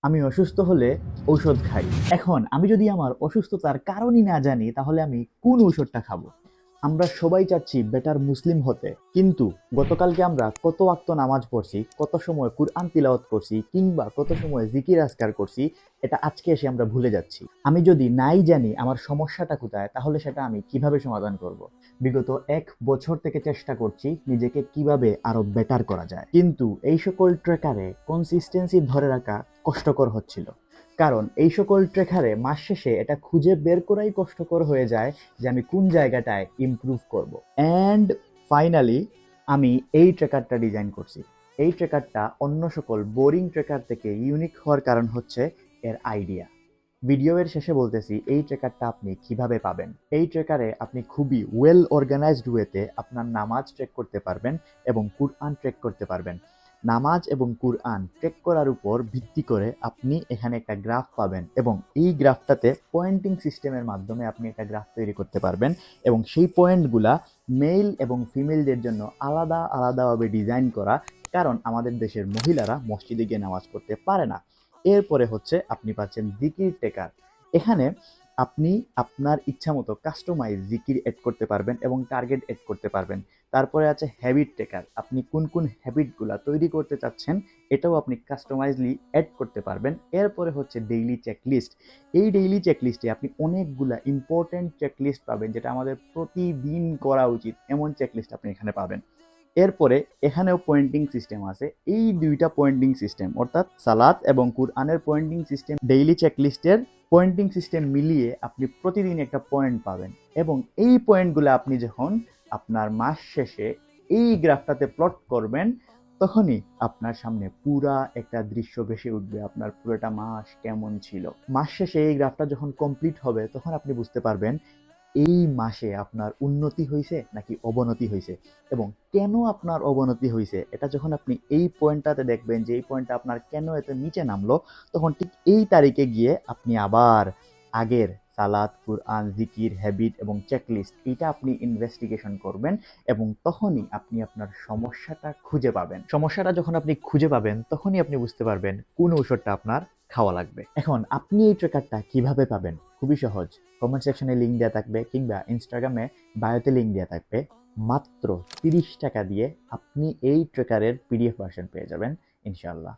আমি অসুস্থ হলে ঔষধ খাই। এখন আমি যদি আমার অসুস্থতার কারণই না জানি তাহলে আমি কোন ঔষধটা খাবো? আমরা সবাই চাচ্ছি বেটার মুসলিম হতে, কিন্তু গতকালকে আমরা কত ওয়াক্ত নামাজ পড়ছি, কত সময় কুরআন তিলাওয়াত করছি, কিংবা কত সময় জিকির আজকার করছি, এটা আজকে এসে আমরা ভুলে যাচ্ছি। আমি যদি নাই জানি আমার সমস্যাটা কোথায়, তাহলে সেটা আমি কিভাবে সমাধান করব? বিগত 1 বছর থেকে চেষ্টা করছি নিজেকে কিভাবে আরো বেটার করা যায়, কিন্তু এই সকল ট্র্যাকারে কনসিস্টেন্সি ধরে রাখা কষ্টকর হচ্ছিল। কারণ এই সকল ট্র্যাকারে মাস শেষে এটা খুঁজে বের করাই কষ্টকর হয়ে যায় যে আমি কোন জায়গাটায় ইমপ্রুভ করব। অ্যান্ড ফাইনালি আমি এই ট্র্যাকারটা ডিজাইন করছি। এই ট্র্যাকারটা অন্য সকল বোরিং ট্র্যাকার থেকে ইউনিক হওয়ার কারণ হচ্ছে এর আইডিয়া। ভিডিওর শেষে বলতেছি এই ট্র্যাকারটা আপনি কিভাবে পাবেন। এই ট্র্যাকারে আপনি খুবই ওয়েল অর্গানাইজড ওয়েতে আপনার নামাজ ট্র্যাক করতে পারবেন এবং কুরআন ট্র্যাক করতে পারবেন। নামাজ এবং কুরআন ট্র্যাক করার উপর ভিত্তি করে আপনি এখানে একটা গ্রাফ পাবেন, এবং এই গ্রাফটাতে পয়েন্টিং সিস্টেমের মাধ্যমে আপনি একটা গ্রাফ তৈরি করতে পারবেন, এবং সেই পয়েন্টগুলা মেল এবং ফিমেলদের জন্য আলাদা আলাদাভাবে ডিজাইন করা, কারণ আমাদের দেশের মহিলারা মসজিদে গিয়ে নামাজ পড়তে পারে না। এরপরে হচ্ছে আপনি পাচ্ছেন জিকির টেকার। এখানে আপনি আপনার ইচ্ছা মতো কাস্টমাইজ জিকির এড করতে পারবেন এবং টার্গেট এড করতে পারবেন। তারপরে আছে হ্যাবিট টেকার, আপনি কোন কোন হ্যাবিটগুলা তৈরি করতে চাচ্ছেন এটাও আপনি কাস্টমাইজলি অ্যাড করতে পারবেন। এরপরে হচ্ছে ডেইলি চেকলিস্ট। এই ডেইলি চেকলিস্টে আপনি অনেকগুলা ইম্পর্টেন্ট চেকলিস্ট পাবেন, যেটা আমাদের প্রতিদিন করা উচিত এমন চেকলিস্ট আপনি এখানে পাবেন। এরপরে এখানেও পয়েন্টিং সিস্টেম আছে। এই দুইটা পয়েন্টিং সিস্টেম অর্থাৎ সালাত এবং কুরআনের পয়েন্টিং সিস্টেম, ডেইলি চেকলিস্টের পয়েন্টিং সিস্টেম মিলিয়ে আপনি প্রতিদিন একটা পয়েন্ট পাবেন, এবং এই পয়েন্টগুলো আপনি যখন আপনার মাস শেষে এই গ্রাফটাতে প্লট করবেন, তখনই আপনার সামনে পুরা একটা দৃশ্য ভেসে উঠবে আপনার পুরোটা মাস কেমন ছিল। মাস শেষে এই গ্রাফটা যখন কমপ্লিট হবে তখন আপনি বুঝতে পারবেন এই মাসে আপনার উন্নতি হয়েছে নাকি অবনতি হয়েছে, এবং কেন আপনার অবনতি হয়েছে এটা যখন আপনি এই পয়েন্টটাতে দেখবেন যে এই পয়েন্টটা আপনার কেন এত নিচে নামলো, তখন ঠিক এই তারিখে গিয়ে আপনি আবার আগের সালাত কুরআন জিকির হ্যাবিট এবং চেকলিস্ট এটা আপনি ইনভেস্টিগেশন করবেন, এবং তখনই আপনি আপনার সমস্যাটা খুঁজে পাবেন। সমস্যাটা যখন আপনি খুঁজে পাবেন তখনই আপনি বুঝতে পারবেন কোন ঔষধটা আপনার খাওয়া লাগবে। এখন আপনি এই ট্র্যাকারটা কিভাবে পাবেন? খুবই সহজ। কমেন্ট সেকশনে লিঙ্ক দেওয়া থাকবে, কিংবা ইনস্টাগ্রামে বায়োতে লিঙ্ক দেওয়া থাকবে। মাত্র 30 টাকা দিয়ে আপনি এই ট্র্যাকারের পিডিএফ ভার্সন পেয়ে যাবেন ইনশাআল্লাহ।